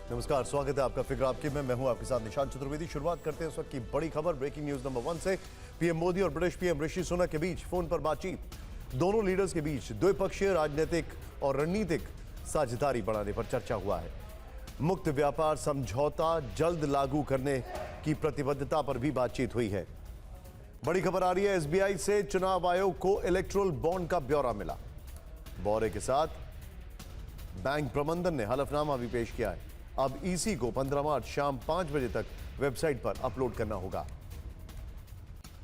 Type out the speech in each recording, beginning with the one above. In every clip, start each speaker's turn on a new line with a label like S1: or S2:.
S1: नमस्कार, स्वागत है आपका फिक्र आपकी में। मैं हूं आपके साथ निशांत चतुर्वेदी। शुरुआत करते हैं इस वक्त की बड़ी खबर, ब्रेकिंग न्यूज नंबर 1 से। पीएम मोदी और ब्रिटिश पीएम ऋषि सुनक के बीच फोन पर बातचीत। दोनों लीडर्स के बीच द्विपक्षीय राजनीतिक और रणनीतिक साझेदारी बढ़ाने पर चर्चा हुआ है। मुक्त व्यापार समझौता जल्द लागू करने की प्रतिबद्धता पर भी बातचीत हुई है। बड़ी खबर आ रही है एसबीआई से चुनाव आयोग को इलेक्टोरल बॉन्ड का ब्यौरा मिला। ब्यौरे के साथ बैंक प्रबंधन ने हलफनामा भी पेश किया है। अब ईसी को 15 मार्च शाम 5 बजे तक वेबसाइट पर अपलोड करना होगा।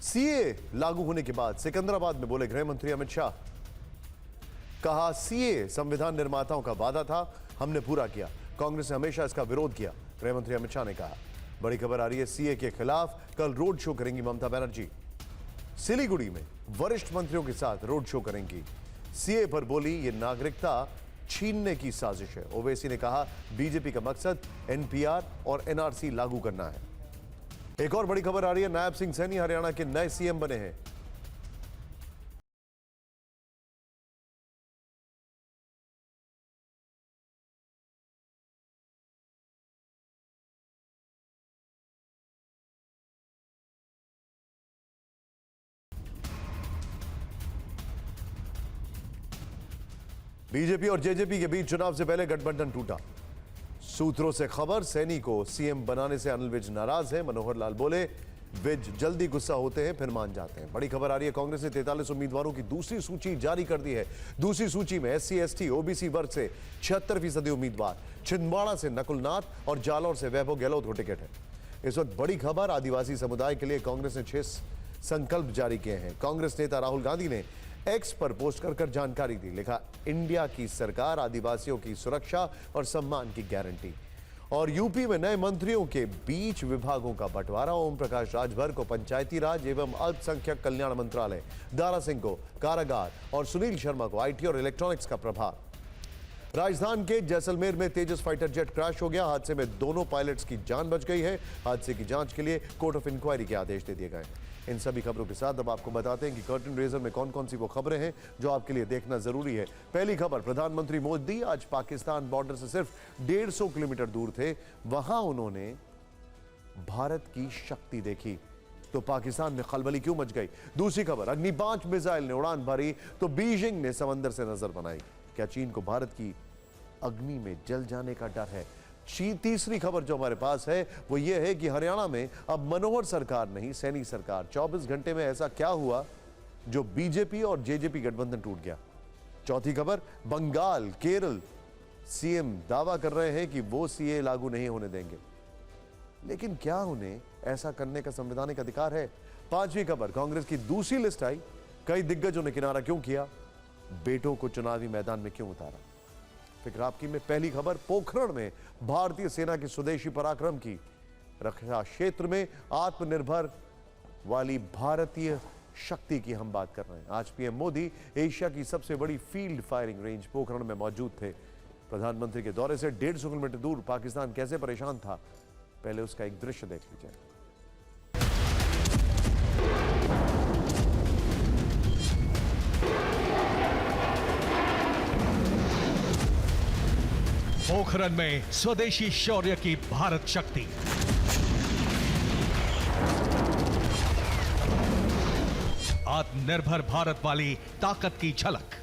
S1: सीए लागू होने के बाद सिकंदराबाद में बोले गृह मंत्री अमित शाह। कहा सीए संविधान निर्माताओं का वादा था, हमने पूरा किया। कांग्रेस ने हमेशा इसका विरोध किया, गृह मंत्री अमित शाह ने कहा। बड़ी खबर आ रही है सीए के खिलाफ कल रोड शो करेंगी ममता बनर्जी। सिलीगुड़ी में वरिष्ठ मंत्रियों के साथ रोड शो करेंगी। सीए पर बोली ये नागरिकता छीनने की साजिश है। ओवैसी ने कहा बीजेपी का मकसद एनपीआर और एनआरसी लागू करना है। एक और बड़ी खबर आ रही है, नायब सिंह सैनी हरियाणा के नए सीएम बने हैं। बीजेपी और जेजेपी के बीच चुनाव से पहले गठबंधन टूटा। सूत्रों से खबर, सैनी को सीएम बनाने से अनिल विज नाराज है। मनोहर लाल बोले विज जल्दी गुस्सा होते हैं फिर मान जाते हैं। बड़ी खबर आ रही है, कांग्रेस ने 43 उम्मीदवारों की दूसरी सूची जारी कर दी है। दूसरी सूची में एससी एसटी ओबीसी वर्ग से 76% उम्मीदवार, छिंदवाड़ा से नकुल नाथ और जालौर से वैभव गहलोत को टिकट है। इस वक्त बड़ी खबर, आदिवासी समुदाय के लिए कांग्रेस ने 6 संकल्प जारी किए हैं। कांग्रेस नेता राहुल गांधी ने एक्स पर पोस्ट कर जानकारी दी। लिखा, इंडिया की सरकार आदिवासियों की सुरक्षा और सम्मान की गारंटी। और यूपी में नए मंत्रियों के बीच विभागों का बंटवारा। ओम प्रकाश राजभर को पंचायती राज एवं अल्पसंख्यक कल्याण मंत्रालय, दारा सिंह को कारागार और सुनील शर्मा को आईटी और इलेक्ट्रॉनिक्स का प्रभार। राजस्थान के जैसलमेर में तेजस फाइटर जेट क्रैश हो गया। हादसे में दोनों पायलट्स की जान बच गई है। हादसे की जांच के लिए कोर्ट ऑफ इंक्वायरी के आदेश दे दिए गए हैं। इन सभी खबरों के साथ अब आपको बताते हैं कि कर्टन रेजर में कौन कौन सी वो खबरें हैं जो आपके लिए देखना जरूरी है। पहली खबर, प्रधानमंत्री मोदी आज पाकिस्तान बॉर्डर से सिर्फ 150 किलोमीटर दूर थे। वहां उन्होंने भारत की शक्ति देखी तो पाकिस्तान में खलबली क्यों मच गई। दूसरी खबर, अग्नि 5 मिसाइल ने उड़ान भरी तो बीजिंग ने समंदर से नजर बनाई। क्या चीन को भारत की अग्नि में जल जाने का डर है। तीसरी खबर जो हमारे पास है वो ये है कि हरियाणा में अब मनोहर सरकार नहीं सैनी सरकार। 24 घंटे में ऐसा क्या हुआ जो बीजेपी और जेजेपी गठबंधन टूट गया। चौथी खबर, बंगाल केरल सीएम दावा कर रहे हैं कि वो सीए लागू नहीं होने देंगे, लेकिन क्या उन्हें ऐसा करने का संवैधानिक अधिकार है। पांचवी खबर, कांग्रेस की दूसरी लिस्ट आई, कई दिग्गजों ने किनारा क्यों किया, बेटों को चुनावी मैदान में क्यों उतारा। फिक्र आपकी में पहली खबर, पोखरण में भारतीय सेना के स्वदेशी पराक्रम की। रक्षा क्षेत्र में आत्मनिर्भर वाली भारतीय शक्ति की हम बात कर रहे हैं। आज पीएम मोदी एशिया की सबसे बड़ी फील्ड फायरिंग रेंज पोखरण में मौजूद थे। प्रधानमंत्री के दौरे से 150 किलोमीटर दूर पाकिस्तान कैसे परेशान था, पहले उसका एक दृश्य देख लीजिए।
S2: पोखरण में स्वदेशी शौर्य की भारत शक्ति। आत्मनिर्भर भारत वाली ताकत की झलक।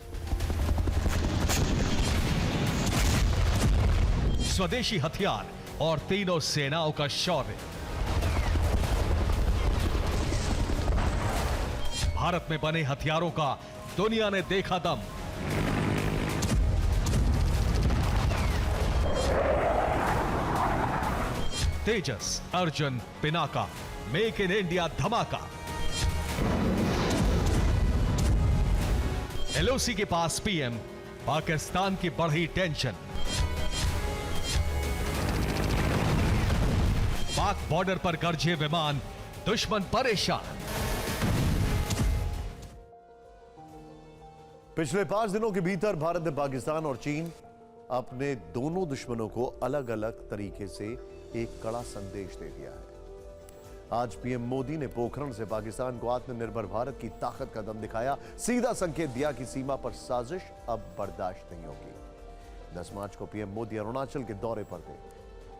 S2: स्वदेशी हथियार और तीनों सेनाओं का शौर्य। भारत में बने हथियारों का दुनिया ने देखा दम। Tejas, Arjun, Pinaka, make in India धमाका। एलओसी के पास पीएम, पाकिस्तान की बढ़ी टेंशन। पाक बॉर्डर पर गरजे विमान, दुश्मन परेशान।
S1: पिछले 5 दिनों के भीतर भारत ने पाकिस्तान और चीन अपने दोनों दुश्मनों को अलग अलग तरीके से एक कड़ा संदेश दे दिया है। आज पीएम मोदी ने पोखरण से पाकिस्तान को आत्मनिर्भर भारत की ताकत का दम दिखाया। सीधा संकेत दिया कि सीमा पर साजिश अब बर्दाश्त नहीं होगी। 10 मार्च को पीएम मोदी अरुणाचल के दौरे पर थे।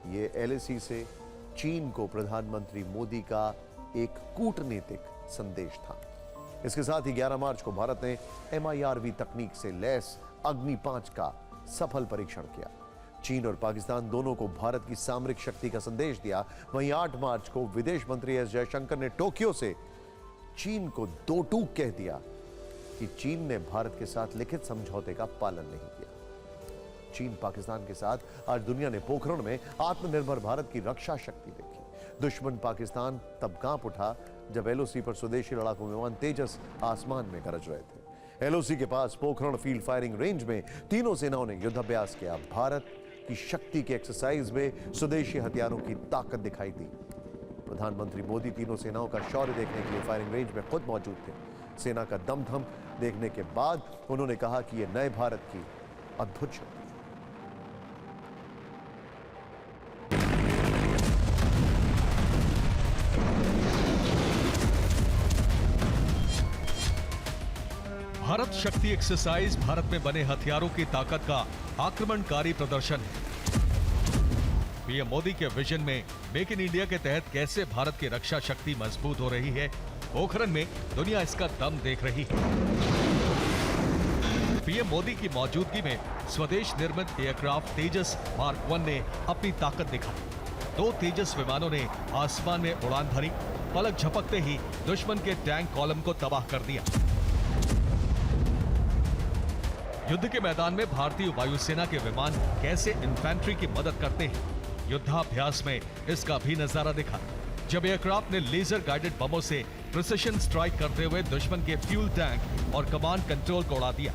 S1: ये एलएसी से चीन को प्रधानमंत्री मोदी का एक कूटनीतिक संदेश था। इसके साथ ही 11 मार्च को भारत ने MIRV तकनीक से लैस अग्नि 5 का सफल परीक्षण किया। चीन और पाकिस्तान दोनों को भारत की सामरिक शक्ति का संदेश दिया। वहीं 8 मार्च को विदेश मंत्री एस जयशंकर ने टोक्यो से चीन को दो टूक कह दिया कि चीन ने भारत के साथ लिखित समझौते का पालन नहीं किया। चीन पाकिस्तान के साथ आज दुनिया ने पोखरण में आत्मनिर्भर भारत की रक्षा शक्ति देखी। दुश्मन पाकिस्तान तब कांप उठा जब LOC पर स्वदेशी लड़ाकू विमान तेजस आसमान में गरज रहे थे। LOC के पास पोखरण फील्ड फायरिंग रेंज में तीनों सेनाओं ने युद्धाभ्यास किया। भारत की शक्ति के एक्सरसाइज में स्वदेशी हथियारों की ताकत दिखाई दी। प्रधानमंत्री मोदी तीनों सेनाओं का शौर्य देखने के लिए फायरिंग रेंज में खुद मौजूद थे। सेना का दमखम देखने के बाद उन्होंने कहा कि यह नए भारत की अद्भुत शक्ति।
S2: भारत शक्ति एक्सरसाइज भारत में बने हथियारों की ताकत का आक्रमणकारी प्रदर्शन है। पीएम मोदी के विजन में मेक इन इंडिया के तहत कैसे भारत की रक्षा शक्ति मजबूत हो रही है, पोखरण में दुनिया इसका दम देख रही है। पीएम मोदी की मौजूदगी में स्वदेश निर्मित एयरक्राफ्ट तेजस मार्क 1 ने अपनी ताकत दिखाई। 2 तेजस विमानों ने आसमान में उड़ान भरी, पलक झपकते ही दुश्मन के टैंक कॉलम को तबाह कर दिया। युद्ध के मैदान में भारतीय वायुसेना के विमान कैसे इन्फेंट्री की मदद करते हैं, युद्धाभ्यास में इसका भी नजारा दिखा जब एयरक्राफ्ट ने लेजर गाइडेड बमों से प्रिसिशन स्ट्राइक करते हुए दुश्मन के फ्यूल टैंक और कमांड कंट्रोल को उड़ा दिया।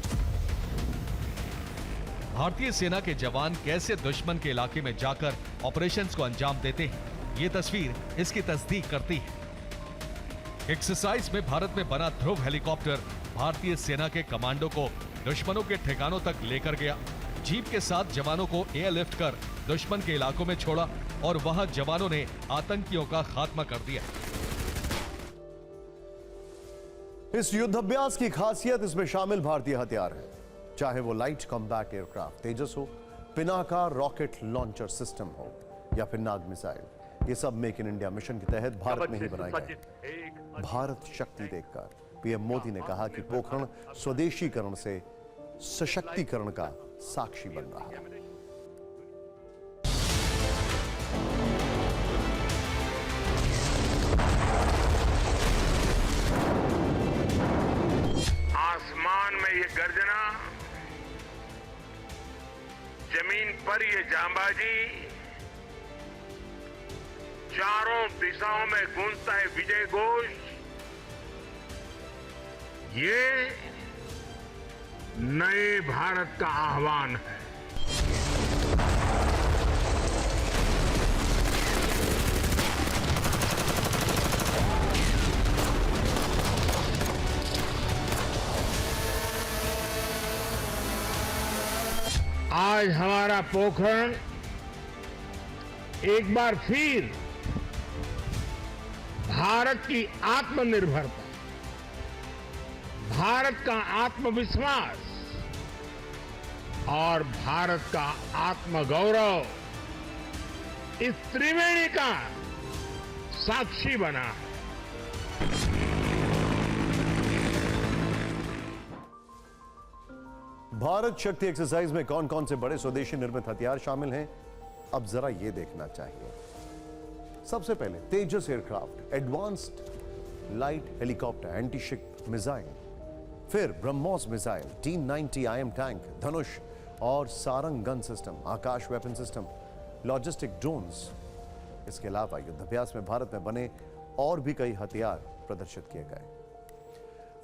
S2: भारतीय सेना के जवान कैसे दुश्मन के इलाके में जाकर ऑपरेशंस को अंजाम देते हैं, ये तस्वीर इसकी तस्दीक करती है। एक्सरसाइज में भारत में बना ध्रुव हेलीकॉप्टर भारतीय सेना के कमांडो को दुश्मनों के ठिकानों तक लेकर गया। जीप के साथ जवानों को एयरलिफ्ट कर दुश्मन के इलाकों में छोड़ा और वहां जवानों ने आतंकियों का खात्मा कर दिया।
S1: इस युद्धाभ्यास की खासियत इसमें शामिल भारतीय हथियार है, चाहे वो लाइट कॉम्बैट एयरक्राफ्ट तेजस हो, पिनाका रॉकेट लॉन्चर सिस्टम हो या फिर नाग मिसाइल। ये सब मेक इन इंडिया मिशन के तहत भारत में ही बनाए गए। भारत शक्ति देखकर पीएम मोदी ने कहा कि पोखरण स्वदेशीकरण से सशक्तिकरण का साक्षी बन रहा है।
S3: आसमान में ये गर्जना, जमीन पर ये जांबाजी, चारों दिशाओं में गूंजता है विजय घोष। ये नए भारत का आह्वान है। आज हमारा पोखरण एक बार फिर भारत की आत्मनिर्भरता, भारत का आत्मविश्वास और भारत का आत्मगौरव, इस त्रिवेणी का साक्षी बना है।
S1: भारत शक्ति एक्सरसाइज में कौन कौन से बड़े स्वदेशी निर्मित हथियार शामिल हैं, अब जरा यह देखना चाहिए। सबसे पहले Tejas aircraft, advanced light helicopter, anti ship missile, फिर BrahMos missile, T-90 IM tank, Dhanush और Sarang gun system, Akash weapon system, logistic drones. इसके अलावा युद्धाभ्यास में भारत में बने और भी कई हथियार प्रदर्शित किए गए।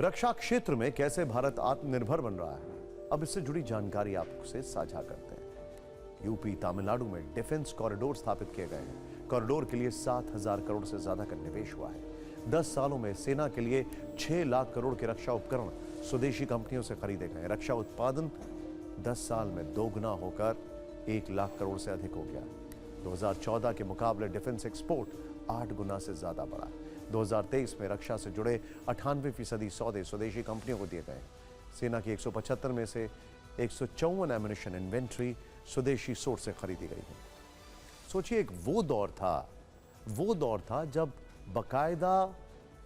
S1: रक्षा क्षेत्र में कैसे भारत आत्मनिर्भर बन रहा है, अब इससे जुड़ी जानकारी आपसे साझा करते हैं। यूपी तमिलनाडु में डिफेंस कॉरिडोर स्थापित किए गए हैं। कॉरिडोर के लिए 7,000 करोड़ से ज्यादा का निवेश हुआ है। 10 सालों में सेना के लिए 6 लाख करोड़ के रक्षा उपकरण स्वदेशी कंपनियों से खरीदे गए। रक्षा उत्पादन 10 साल में दोगुना होकर 1 लाख करोड़ से अधिक हो गया। 2014 के मुकाबले डिफेंस एक्सपोर्ट 8 गुना से ज्यादा बढ़ा। 2023 में रक्षा से जुड़े 98% सौदे स्वदेशी कंपनियों को दिए गए। सेना की 175 में से 154 एम्युनिशन इन्वेंट्री स्वदेशी सोर्स से खरीदी गई है। सोचिए, एक वो दौर था जब बकायदा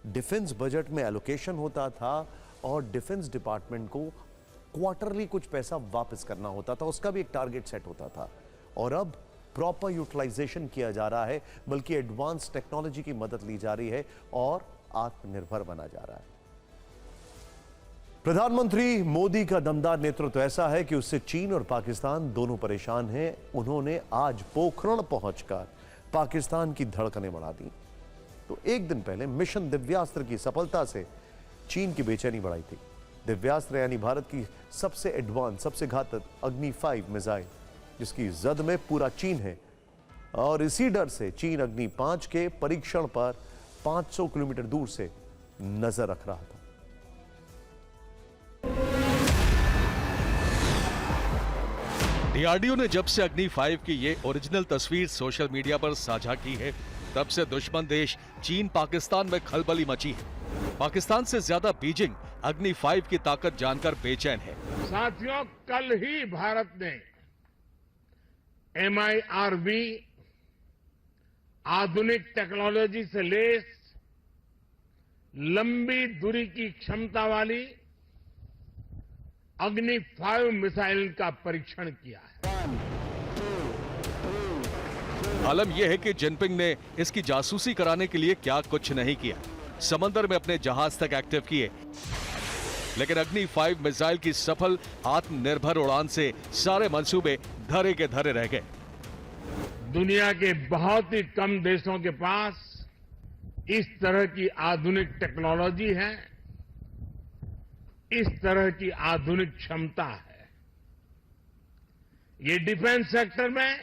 S1: डिफेंस बजट में एलोकेशन होता था और डिफेंस डिपार्टमेंट को क्वार्टरली कुछ पैसा वापस करना होता था, उसका भी एक टारगेट सेट होता था। और अब प्रॉपर यूटिलाइजेशन किया जा रहा है, बल्कि एडवांस टेक्नोलॉजी की मदद ली जा रही है और आत्मनिर्भर बना जा रहा है। प्रधानमंत्री मोदी का दमदार नेतृत्व ऐसा है कि उससे चीन और पाकिस्तान दोनों परेशान हैं। उन्होंने आज पोखरण पहुंचकर पाकिस्तान की धड़कनें बढ़ा दी। तो एक दिन पहले मिशन दिव्यास्त्र की सफलता से चीन की बेचैनी बढ़ाई थी। दिव्यास्त्र यानी भारत की सबसे एडवांस, सबसे घातक अग्नि 5 मिसाइल, जिसकी जद में पूरा चीन है। और इसी डर से चीन अग्नि 5 के परीक्षण पर 500 किलोमीटर दूर से नजर रख रहा था।
S2: डीआरडीओ ने जब से अग्नि 5 की ये ओरिजिनल तस्वीर सोशल मीडिया पर साझा की है, तब से दुश्मन देश चीन पाकिस्तान में खलबली मची है। पाकिस्तान से ज्यादा बीजिंग अग्नि 5 की ताकत जानकर बेचैन है।
S3: साथियों, कल ही भारत ने MIRV आधुनिक टेक्नोलॉजी से लैस लंबी दूरी की क्षमता वाली अग्नि 5 मिसाइल का परीक्षण किया है।
S2: आलम यह है कि जिनपिंग ने इसकी जासूसी कराने के लिए क्या कुछ नहीं किया। समंदर में अपने जहाज तक एक्टिव किए, लेकिन अग्नि 5 मिसाइल की सफल आत्मनिर्भर उड़ान से सारे मंसूबे धरे के धरे रह गए।
S3: दुनिया के बहुत ही कम देशों के पास इस तरह की आधुनिक टेक्नोलॉजी है, इस तरह की आधुनिक क्षमता है। ये डिफेंस सेक्टर में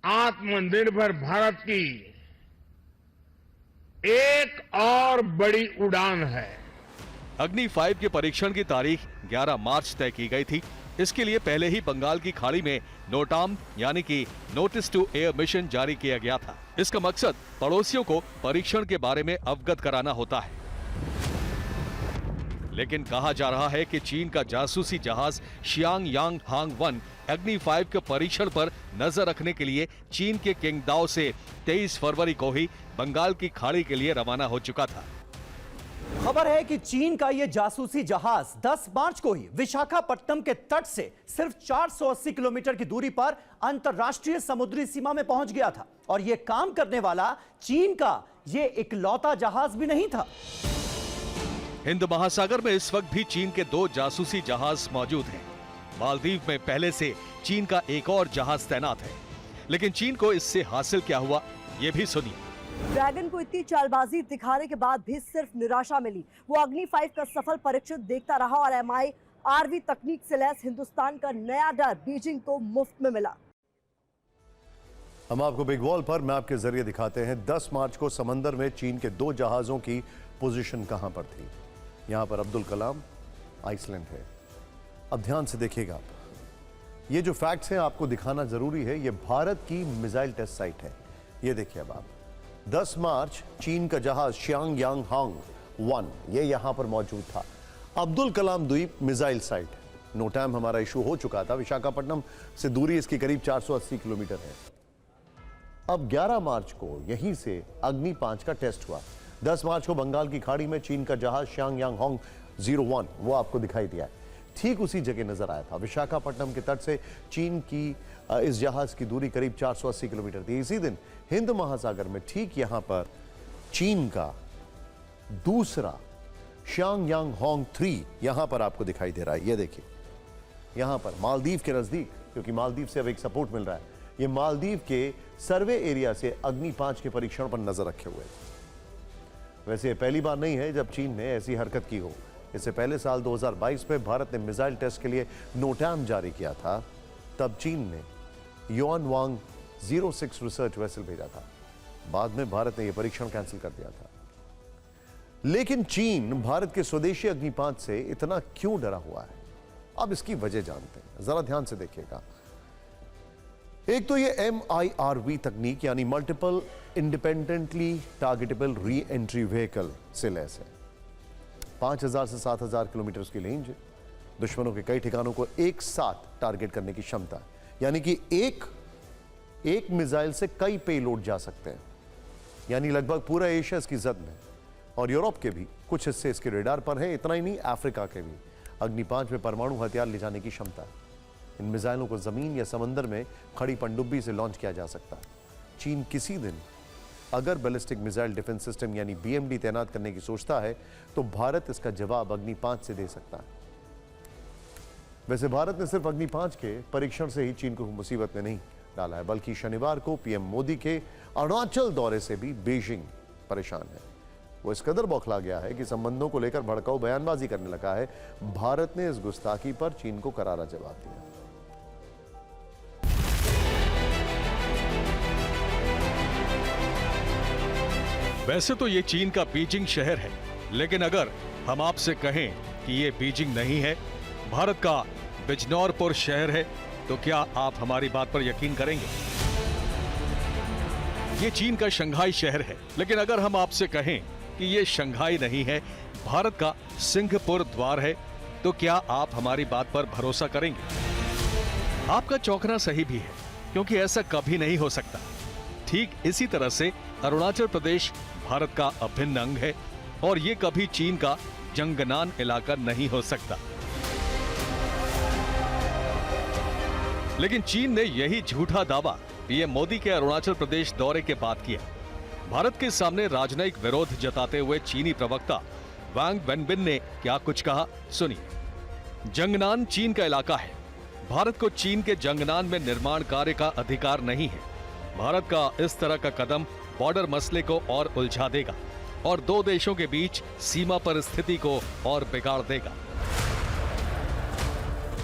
S3: आत्मनिर्भर भारत की एक और बड़ी उड़ान है।
S2: अग्नि 5 के परीक्षण की तारीख 11 मार्च तय की गई थी। इसके लिए पहले ही बंगाल की खाड़ी में नोटाम यानी कि नोटिस टू एयर मिशन जारी किया गया था। इसका मकसद पड़ोसियों को परीक्षण के बारे में अवगत कराना होता है। लेकिन कहा जा रहा है कि चीन का जासूसी जहाज शियांग यांग हांग 1 अग्नि 5 के परीक्षण पर नजर रखने के लिए चीन के किंगदाओ से 23 फरवरी को ही बंगाल की खाड़ी के लिए रवाना हो चुका था।
S4: खबर है कि चीन का यह जासूसी जहाज 10 मार्च को ही विशाखापट्टनम के तट से सिर्फ 480 किलोमीटर की दूरी पर अंतरराष्ट्रीय समुद्री सीमा में पहुंच गया था। और यह काम करने वाला चीन का यह इकलौता जहाज भी नहीं था।
S2: हिंद महासागर में इस वक्त भी चीन के 2 जासूसी जहाज मौजूद हैं। मालदीव में पहले से चीन का एक और जहाज तैनात है, लेकिन चीन को इससे हासिल क्या हुआ, ये भी सुनिए।
S5: ड्रैगन को इतनी चालबाजी दिखाने के बाद भी सिर्फ निराशा मिली। वो अग्नि 5 का सफल परीक्षण देखता रहा और MIRV तकनीक से लैस हिंदुस्तान का नया डर बीजिंग को मुफ्त में मिला।
S1: हम आपको बिग वॉल पर मैप के जरिए दिखाते हैं 10 मार्च को समंदर में चीन के 2 जहाजों की पोजीशन कहां पर थी। यहां पर अब्दुल कलाम आइसलैंड है। अब ध्यान से देखिएगा आप, ये जो फैक्ट्स हैं आपको दिखाना जरूरी है। ये भारत की मिसाइल टेस्ट साइट है। ये देखिए अब आप, 10 मार्च चीन का जहाज शियांग यांग हांग 1 ये यहां पर मौजूद था। अब्दुल कलाम द्वीप मिसाइल साइट, नोटाम हमारा इशू हो चुका था। विशाखापट्टनम से दूरी इसकी करीब 480 किलोमीटर है। अब 11 मार्च को यहीं से अग्नि 5 का टेस्ट हुआ। 10 मार्च को बंगाल की खाड़ी में चीन का जहाज शियांग यांग हांग 01 वो आपको दिखाई दिया है, ठीक उसी जगह नजर आया था। विशाखापट्टनम के तट से चीन की इस जहाज की दूरी करीब 480 किलोमीटर थी। इसी दिन हिंद महासागर में ठीक यहां पर चीन का दूसरा शियांग यांग हांग 3 यहां पर आपको दिखाई दे रहा है। ये देखिए यहां पर मालदीव के नजदीक, क्योंकि मालदीव से अब एक सपोर्ट मिल रहा है। ये मालदीव के सर्वे एरिया से अग्नि 5 के परीक्षण पर नजर रखे हुए। वैसे ये पहली बार नहीं है जब चीन ने ऐसी हरकत की हो। इससे पहले साल 2022 में भारत ने मिसाइल टेस्ट के लिए नोटाम जारी किया था। तब चीन ने युआन वांग 06 रिसर्च वेसल भेजा था। बाद में भारत ने यह परीक्षण कैंसिल कर दिया था। लेकिन चीन भारत के स्वदेशी अग्नि 5 से इतना क्यों डरा हुआ है, अब इसकी वजह जानते हैं। जरा ध्यान से देखिएगा। एक तो ये MIRV तकनीक यानी multiple independently targetable re entry vehicle से लैस है। 5000 से 7000 किलोमीटर की रेंज है। दुश्मनों के कई ठिकानों को एक साथ टारगेट करने की क्षमता है, यानी कि एक एक मिसाइल से कई पेलोड जा सकते हैं, यानी लगभग पूरा एशिया इसकी जद में, और यूरोप के भी कुछ हिस्से इसके रेडार पर हैं। इतना ही नहीं, अफ्रीका के भी। अग्नि 5 में परमाणु हथियार ले जाने की क्षमता है। इन मिसाइलों को जमीन या समंदर में खड़ी पनडुब्बी से लॉन्च किया जा सकता है। चीन किसी दिन अगर बैलिस्टिक मिसाइल डिफेंस सिस्टम यानी BMD तैनात करने की सोचता है तो भारत इसका जवाब अग्नि 5 से दे सकता है। वैसे भारत ने सिर्फ अग्नि 5 के परीक्षण से ही चीन को मुसीबत में नहीं डाला है, बल्कि शनिवार को PM मोदी के अरुणाचल दौरे से भी बीजिंग परेशान है। वो इस कदर बौखला गया है कि संबंधों को लेकर भड़काऊ बयानबाजी करने लगा है। भारत ने इस गुस्ताखी पर चीन को करारा जवाब दिया।
S2: वैसे तो ये चीन का बीजिंग शहर है, लेकिन अगर हम आपसे कहें कि ये बीजिंग नहीं है, भारत का बिजनौरपुर शहर है, तो क्या आप हमारी बात पर यकीन करेंगे? ये चीन का शंघाई शहर है, लेकिन अगर हम आपसे कहें कि ये शंघाई नहीं है, भारत का सिंहपुर द्वार है, तो क्या आप हमारी बात पर भरोसा करेंगे? आपका चौंकना सही भी है, क्योंकि ऐसा कभी नहीं हो सकता। ठीक इसी तरह से अरुणाचल प्रदेश भारत का अभिन्न अंग है और ये कभी चीन का जंगनान इलाका नहीं हो सकता। लेकिन चीन ने यही झूठा दावा PM मोदी के अरुणाचल प्रदेश दौरे के बाद किया। भारत के सामने राजनयिक विरोध जताते हुए चीनी प्रवक्ता वांग वेनबिन ने क्या कुछ कहा, सुनिए। जंगनान चीन का इलाका है। भारत को चीन के जंगनान में निर्माण कार्य का अधिकार नहीं है। भारत का इस तरह का कदम बॉर्डर मसले को और उलझा देगा और दो देशों के बीच सीमा पर स्थिति को और बिगाड़ देगा।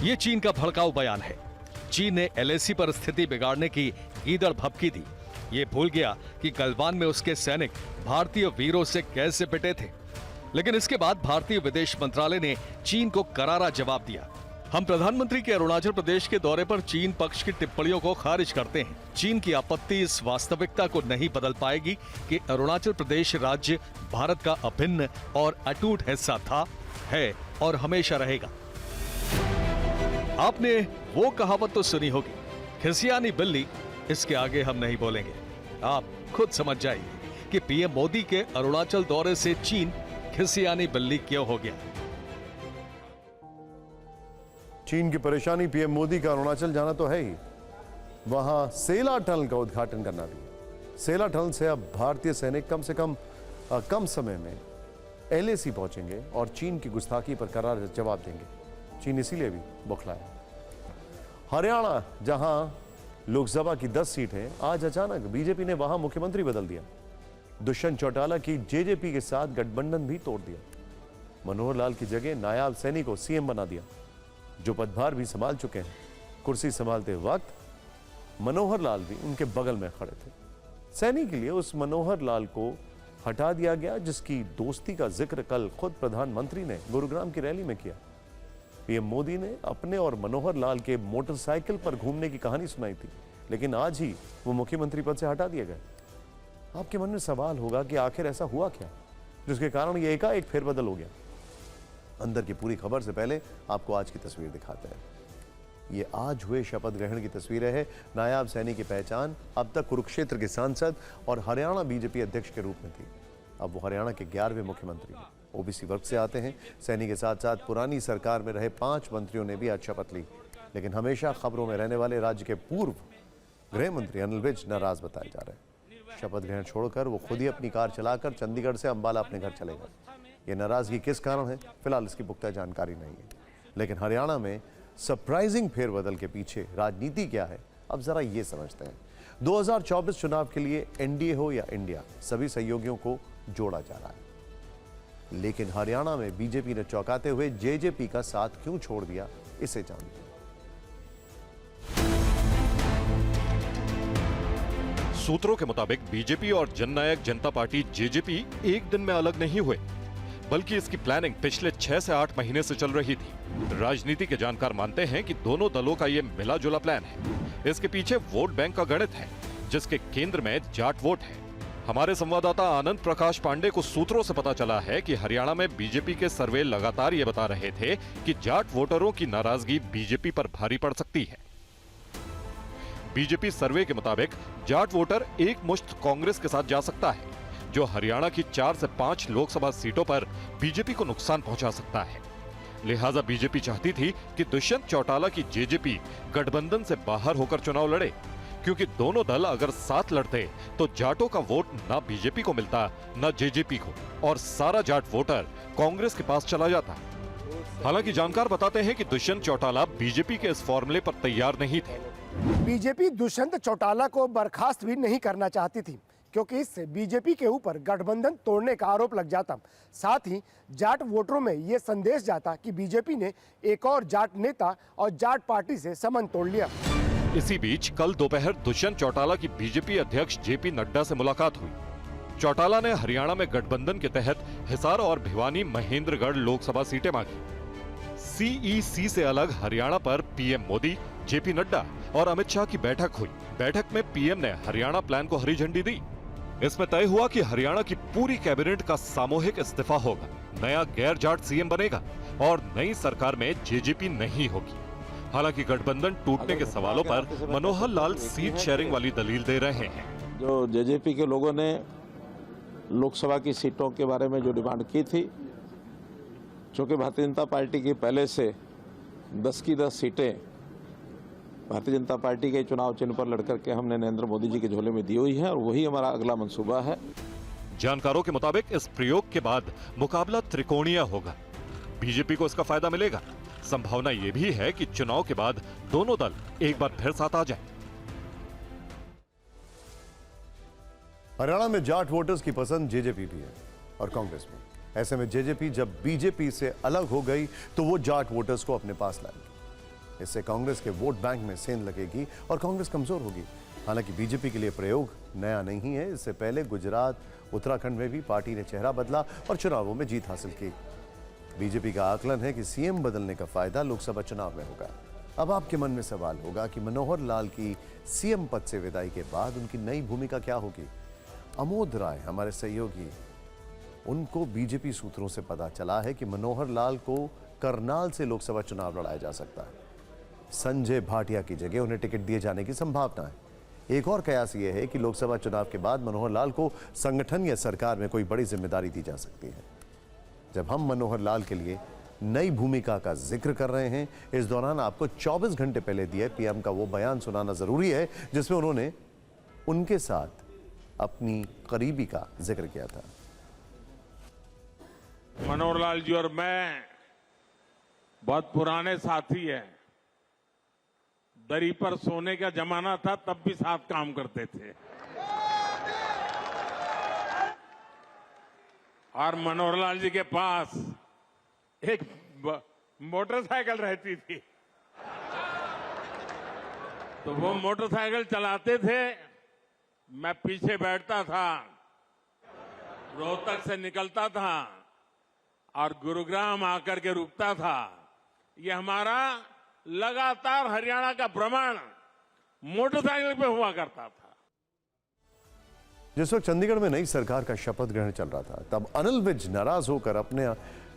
S2: यह चीन का भड़काऊ बयान है। चीन ने LAC पर स्थिति बिगाड़ने की गीदड़ भभकी दी। ये भूल गया कि गलवान में उसके सैनिक भारतीय वीरों से कैसे पिटे थे। लेकिन इसके बाद भारतीय विदेश मंत्रालय ने चीन को करारा जवाब दिया। हम प्रधानमंत्री के अरुणाचल प्रदेश के दौरे पर चीन पक्ष की टिप्पणियों को खारिज करते हैं। चीन की आपत्ति इस वास्तविकता को नहीं बदल पाएगी कि अरुणाचल प्रदेश राज्य भारत का अभिन्न और अटूट हिस्सा था, है और हमेशा रहेगा। आपने वो कहावत तो सुनी होगी, खिसियानी बिल्ली, इसके आगे हम नहीं बोलेंगे। आप खुद समझ जाइए कि PM मोदी के अरुणाचल दौरे से चीन खिसियानी बिल्ली क्यों हो गया।
S1: चीन की परेशानी PM मोदी का अरुणाचल जाना तो है ही, वहां सेला टनल का उद्घाटन करना भी। सेला टनल से अब भारतीय सैनिक कम से कम समय में LAC पहुंचेंगे और चीन की गुस्ताखी पर करार जवाब देंगे। चीन इसीलिए भी बौखला है। हरियाणा, जहां लोकसभा की 10 सीटें, आज अचानक बीजेपी ने वहां मुख्यमंत्री बदल दिया। दुष्यंत चौटाला की JJP के साथ गठबंधन भी तोड़ दिया। मनोहर लाल की जगह नायाब सैनी को CM बना दिया, जो पदभार भी संभाल चुके हैं। कुर्सी संभालते वक्त मनोहर लाल भी उनके बगल में खड़े थे। सैनी के लिए उस मनोहर लाल को हटा दिया गया जिसकी दोस्ती का जिक्र कल खुद प्रधानमंत्री ने गुरुग्राम की रैली में किया। PM मोदी ने अपने और मनोहर लाल के मोटरसाइकिल पर घूमने की कहानी सुनाई थी, लेकिन आज ही वो मुख्यमंत्री पद से हटा दिए गए। आपके मन में सवाल होगा कि आखिर ऐसा हुआ क्या जिसके कारण ये एकाएक फेरबदल हो गया। अंदर की पूरी खबर से पहले आपको आज की तस्वीर दिखाते हैं। ये आज हुए शपथ ग्रहण की तस्वीरें हैं। नायाब सैनी की पहचान अब तक कुरुक्षेत्र के सांसद और हरियाणा BJP अध्यक्ष के रूप में थी। अब वो हरियाणा के 11वें मुख्यमंत्री हैं। OBC वर्ग से आते हैं। सैनी के साथ साथ पुरानी सरकार में रहे 5 मंत्रियों ने भी आज शपथ ली, लेकिन हमेशा खबरों में रहने वाले राज्य के पूर्व गृह मंत्री अनिल विज नाराज बताए जा रहे हैं। शपथ ग्रहण छोड़कर वो खुद ही अपनी कार चलाकर चंडीगढ़ से अंबाला अपने घर चले गए। ये नाराजगी किस कारण है, फिलहाल इसकी पुख्ता जानकारी नहीं है, लेकिन हरियाणा में सरप्राइजिंग फेरबदल के पीछे राजनीति क्या है, अब जरा ये समझते हैं। 2024 चुनाव के लिए NDA हो या इंडिया, सभी सहयोगियों को जोड़ा जा रहा है, लेकिन हरियाणा में BJP ने चौंकाते हुए JJP का साथ क्यों छोड़ दिया, इसे जानते हैं।
S6: सूत्रों के मुताबिक BJP और जननायक जनता पार्टी JJP एक दिन में अलग नहीं हुए, बल्कि इसकी प्लानिंग पिछले 6 से 8 महीने से चल रही थी। राजनीति के जानकार मानते हैं कि दोनों दलों का ये मिला जुला प्लान है। इसके पीछे वोट बैंक का गणित है, जिसके केंद्र में जाट वोट है। हमारे संवाददाता आनंद प्रकाश पांडे को सूत्रों से पता चला है कि हरियाणा में BJP के सर्वे लगातार ये बता रहे थे कि जाट वोटरों की नाराजगी BJP पर भारी पड़ सकती है। बीजेपी सर्वे के मुताबिक जाट वोटर एक मुश्त कांग्रेस के साथ जा सकता है, जो हरियाणा की 4 से 5 लोकसभा सीटों पर बीजेपी को नुकसान पहुंचा सकता है। लिहाजा बीजेपी चाहती थी कि दुष्यंत चौटाला की जेजेपी गठबंधन से बाहर होकर चुनाव लड़े, क्योंकि दोनों दल अगर साथ लड़ते तो जाटों का वोट न बीजेपी को मिलता न जेजेपी को, और सारा जाट वोटर कांग्रेस के पास चला जाता। हालांकि जानकार बताते हैं कि दुष्यंत चौटाला बीजेपी के इस फॉर्मूले पर तैयार नहीं थे।
S7: बीजेपी दुष्यंत चौटाला को बर्खास्त भी नहीं करना चाहती थी, क्योंकि इससे बीजेपी के ऊपर गठबंधन तोड़ने का आरोप लग जाता। साथ ही जाट वोटरों में ये संदेश जाता कि बीजेपी ने एक और जाट नेता और जाट पार्टी से संबंध तोड़ लिया।
S6: इसी बीच कल दोपहर दुष्यंत चौटाला की बीजेपी अध्यक्ष जेपी नड्डा से मुलाकात हुई। चौटाला ने हरियाणा में गठबंधन के तहत हिसार और भिवानी महेंद्रगढ़ लोकसभा सीटें मांगी। सीईसी से अलग हरियाणा पर पीएम मोदी, जेपी नड्डा और अमित शाह की बैठक हुई। बैठक में पीएम ने हरियाणा प्लान को हरी झंडी दी। इसमें तय हुआ कि हरियाणा की पूरी कैबिनेट का सामूहिक इस्तीफा होगा, नया गैर जाट सीएम बनेगा और नई सरकार में जेजेपी नहीं होगी। हालांकि गठबंधन टूटने के सवालों पर मनोहर लाल सीट शेयरिंग वाली दलील दे रहे हैं।
S8: जो जेजेपी के लोगों ने लोकसभा की सीटों के बारे में जो डिमांड की थी, चूंकि भारतीय जनता पार्टी की पहले से 10 की 10 सीटें भारतीय जनता पार्टी के चुनाव चिन्ह पर लड़कर के हमने नरेंद्र मोदी जी के झोले में दी हुई है और वही हमारा अगला मंसूबा है।
S6: जानकारों के मुताबिक इस प्रयोग के बाद मुकाबला त्रिकोणीय होगा। बीजेपी को इसका फायदा मिलेगा। संभावना यह भी है कि चुनाव के बाद दोनों दल एक बार फिर साथ आ जाएं।
S1: हरियाणा में जाट वोटर्स की पसंद जेजेपी भी है और कांग्रेस में। ऐसे में जेजेपी जब बीजेपी से अलग हो गई तो वो जाट वोटर्स को अपने पास लाएगी। इससे कांग्रेस के वोट बैंक में सेंध लगेगी और कांग्रेस कमजोर होगी। हालांकि बीजेपी के लिए प्रयोग नया नहीं है। इससे पहले गुजरात, उत्तराखंड में भी पार्टी ने चेहरा बदला और चुनावों में जीत हासिल की। बीजेपी का आकलन है कि सीएम बदलने का फायदा लोकसभा चुनाव में होगा। अब आपके मन में सवाल होगा कि मनोहर लाल की सीएम पद से विदाई के बाद उनकी नई भूमिका क्या होगी। अमोद राय हमारे सहयोगी, उनको बीजेपी सूत्रों से पता चला है कि मनोहर लाल को करनाल से लोकसभा चुनाव लड़ाया जा सकता है। संजय भाटिया की जगह उन्हें टिकट दिए जाने की संभावना है। एक और कयास यह है कि लोकसभा चुनाव के बाद मनोहर लाल को संगठन या सरकार में कोई बड़ी जिम्मेदारी दी जा सकती है। जब हम मनोहर लाल के लिए नई भूमिका का जिक्र कर रहे हैं, इस दौरान आपको 24 घंटे पहले दिए पीएम का वो बयान सुनाना जरूरी है जिसमें उन्होंने उनके साथ अपनी करीबी का जिक्र किया था।
S3: मनोहर लाल जी और मैं बहुत पुराने साथी हैं। दरी पर सोने का जमाना था, तब भी साथ काम करते थे। और मनोहर लाल जी के पास एक मोटरसाइकिल रहती थी, तो वो मोटरसाइकिल चलाते थे, मैं पीछे बैठता था, रोहतक से निकलता था और गुरुग्राम आकर के रुकता था। ये हमारा लगातार हरियाणा का भ्रमण मोटरसाइकिल पे हुआ करता था।
S1: जिस वक्त चंडीगढ़ में नई सरकार का शपथ ग्रहण चल रहा था, तब अनिल विज नाराज होकर अपने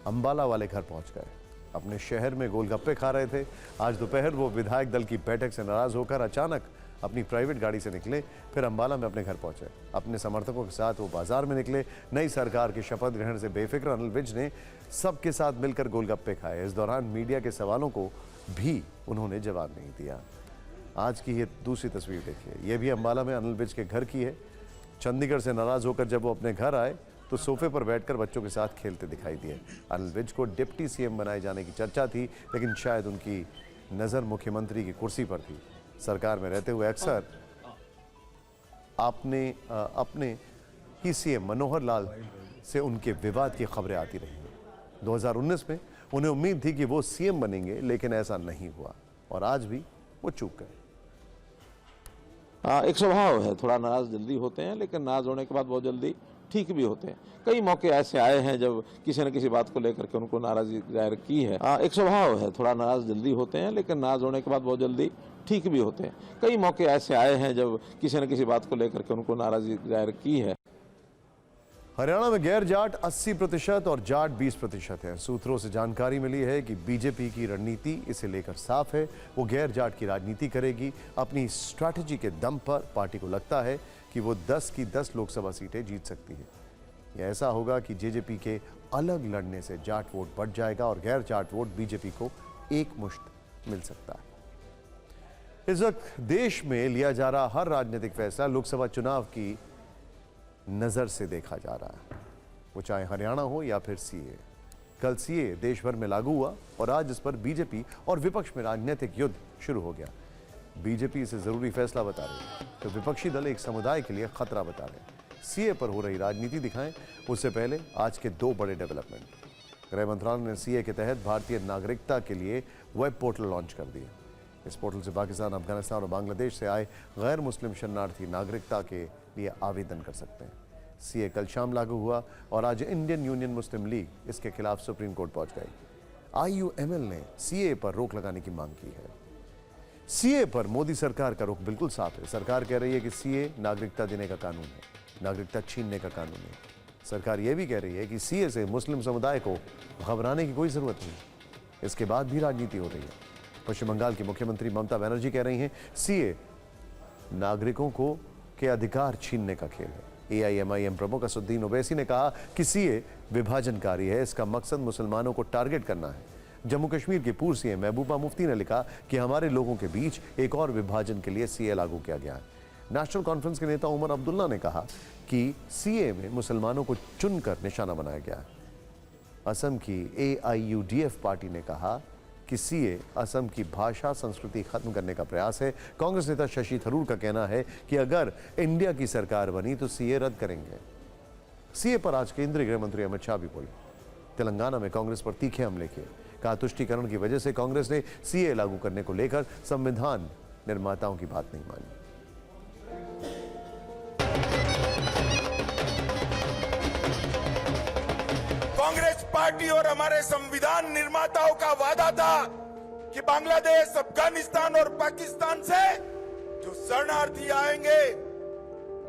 S1: अंबाला वाले घर पहुंच गए। अपने शहर में गोलगप्पे खा रहे थे। आज दोपहर वो विधायक दल की बैठक से नाराज होकर अचानक अपनी प्राइवेट गाड़ी से निकले, फिर अंबाला में अपने घर पहुंचे। अपने समर्थकों के साथ वो बाजार में निकले। नई सरकार के शपथ ग्रहण से बेफिक्र अनिल विज ने सबके साथ मिलकर गोलगप्पे खाए। इस दौरान मीडिया के सवालों को भी उन्होंने जवाब नहीं दिया। आज की ये दूसरी तस्वीर देखिए, ये भी अंबाला में अनिल विज के घर की है। चंडीगढ़ से नाराज होकर जब वो अपने घर आए तो सोफे पर बैठकर बच्चों के साथ खेलते दिखाई दिए। अनिल विज को डिप्टी सीएम बनाए जाने की चर्चा थी, लेकिन शायद उनकी नजर मुख्यमंत्री की कुर्सी पर थी। सरकार में रहते हुए अक्सर अपने ही सीएम मनोहर लाल से उनके विवाद की खबरें आती रही। 2019 में उन्हें उम्मीद थी कि वो सीएम बनेंगे, लेकिन ऐसा नहीं हुआ और आज भी वो चूक गए।
S8: एक स्वभाव है, थोड़ा नाराज जल्दी होते हैं, लेकिन नाराज होने के बाद बहुत जल्दी ठीक भी होते हैं। कई मौके ऐसे आए हैं जब किसी न किसी बात को लेकर के उनको नाराजगी जाहिर की है। एक स्वभाव है, थोड़ा नाराज जल्दी होते हैं, लेकिन नाराज होने के बाद बहुत जल्दी ठीक भी होते हैं। कई मौके ऐसे आए हैं जब किसी न किसी बात को लेकर के उनको नाराजगी जाहिर की है।
S1: हरियाणा में गैर जाट 80% और जाट 20% है। सूत्रों से जानकारी मिली है कि बीजेपी की रणनीति इसे लेकर साफ है। वो गैर जाट की राजनीति करेगी। अपनी स्ट्रैटेजी के दम पर पार्टी को लगता है कि वो 10 की 10 लोकसभा सीटें जीत सकती है। यह ऐसा होगा कि जेजेपी के अलग लड़ने से जाट वोट बढ़ जाएगा और गैर जाट वोट बीजेपी को एक मुश्त मिल सकता है। इस वक्त देश में लिया जा रहा हर राजनीतिक फैसला लोकसभा चुनाव की नजर से देखा जा रहा है, वो चाहे हरियाणा हो या फिर सीए। कल सीए देश भर में लागू हुआ और आज इस पर बीजेपी और विपक्ष में राजनीतिक युद्ध शुरू हो गया। बीजेपी इसे जरूरी फैसला बता रही है तो विपक्षी दल एक समुदाय के लिए खतरा बता रहे हैं। सीए पर हो रही राजनीति दिखाएं उससे पहले आज के 2 बड़े डेवलपमेंट। गृह मंत्रालय ने सीए के तहत भारतीय नागरिकता के लिए वेब पोर्टल लॉन्च कर दिया। इस पोर्टल से पाकिस्तान, अफगानिस्तान और बांग्लादेश से आए गैर मुस्लिम शरणार्थी नागरिकता के लिए आवेदन कर सकते हैं। सीए कल शाम लागू हुआ और आज इंडियन यूनियन मुस्लिम लीग इसके खिलाफ सुप्रीम कोर्ट पहुंच गई। आईयूएमएल ने सीए पर रोक लगाने की मांग की है। सीए पर मोदी सरकार का रुख बिल्कुल साफ है। सरकार कह रही है कि सीए नागरिकता देने का कानून है, नागरिकता छीनने का कानून है। सरकार यह भी कह रही है कि सीए से मुस्लिम समुदाय को घबराने की कोई जरूरत नहीं। इसके बाद भी राजनीति हो रही है। पश्चिम बंगाल की मुख्यमंत्री ममता बनर्जी कह रही हैं सीए नागरिकों को के अधिकार छीनने का खेल है। एआईएमआईएम प्रमुख असदुद्दीन ओवैसी ने कहा कि सीए विभाजनकारी है, इसका मकसद मुसलमानों को टारगेट करना है। जम्मू कश्मीर के पूर्व सीएम महबूबा मुफ्ती ने लिखा कि हमारे लोगों के बीच एक और विभाजन के लिए सीए लागू किया गया है। नेशनल कॉन्फ्रेंस के नेता उमर अब्दुल्ला ने कहा कि सीए में मुसलमानों को चुनकर निशाना बनाया गया है। असम की एआईयूडीएफ पार्टी ने कहा कि सीए असम की भाषा संस्कृति खत्म करने का प्रयास है। कांग्रेस नेता शशि थरूर का कहना है कि अगर इंडिया की सरकार बनी तो सीए रद्द करेंगे। सीए पर आज केंद्रीय गृह मंत्री अमित शाह भी बोले। तेलंगाना में कांग्रेस पर तीखे हमले किए। कहा तुष्टीकरण की वजह से कांग्रेस ने सीए लागू करने को लेकर संविधान निर्माताओं की बात नहीं मानी।
S9: कांग्रेस पार्टी और हमारे संविधान निर्माताओं का वादा था कि बांग्लादेश, अफगानिस्तान और पाकिस्तान से जो शरणार्थी आएंगे,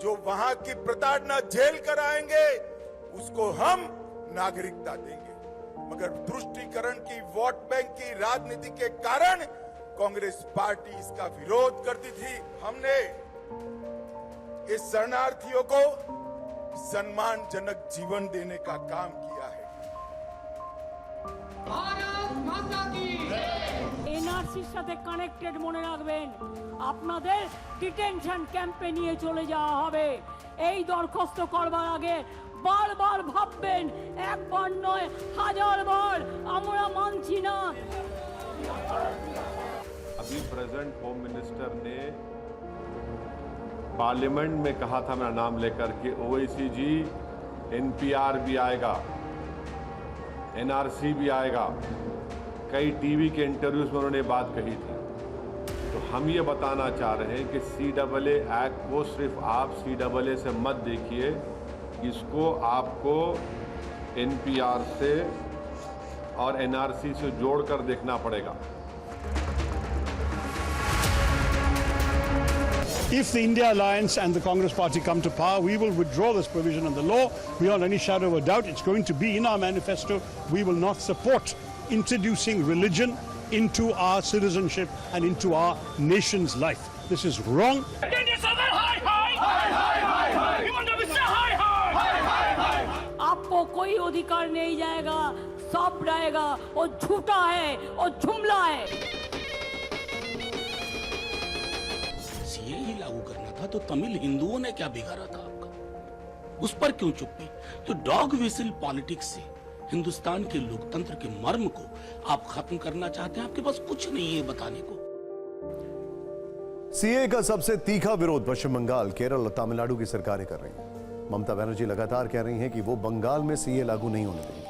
S9: जो वहां की प्रताड़ना झेल कर आएंगे, उसको हम नागरिकता देंगे। मगर तुष्टीकरण की, वोट बैंक की राजनीति के कारण कांग्रेस पार्टी इसका विरोध करती थी। हमने इस शरणार्थियों को सम्मानजनक जीवन देने का काम किया है।
S10: এনআরসির সাথে কানেক্টেড মনে রাখবেন, আপনাদের ডিটেনশন ক্যাম্পে নিয়ে চলে যাওয়া হবে। এই দরখাস্ত করবার আগে বারবার ভাববেন, একবার নয় হাজার বার। আমরা মানছি না।
S11: अभी प्रेजेंट होम मिनिस्टर ने पार्लियामेंट में कहा था मेरा नाम लेकर कि ओवैसी जी एनपीआर भी आएगा, एनआरसी भी आएगा। कई टीवी के इंटरव्यूज में उन्होंने बात कही थी। तो हम ये बताना चाह रहे हैं कि सीएए एक्ट को सिर्फ आप सीएए से मत देखिए, इसको आपको एनपीआर से और एनआरसी से जोड़कर देखना पड़ेगा।
S12: If the India Alliance and the Congress Party come to power, we will withdraw this provision in the law. Beyond any shadow of a doubt, it's going to be in our manifesto. We will not support introducing religion into our citizenship and into our nation's life. This is wrong.
S10: आपको कोई अधिकार नहीं जाएगा, सब रहेगा। वो झूठा है, वो जुमला है।
S13: सीए ही लागू करना था तो तमिल हिंदुओं ने क्या बिगाड़ा था आपका? उस पर क्यों चुप्पी? तो डॉग व्हिसिल पॉलिटिक्स से हिंदुस्तान के लोकतंत्र के मर्म को आप खत्म करना चाहते हैं। आपके पास कुछ नहीं है बताने को।
S1: सीए का सबसे तीखा विरोध पश्चिम बंगाल, केरल और तमिलनाडु की सरकारें कर रही हैं। ममता बनर्जी लगातार कह रही हैं कि वो बंगाल में सीए लागू नहीं होने देंगी।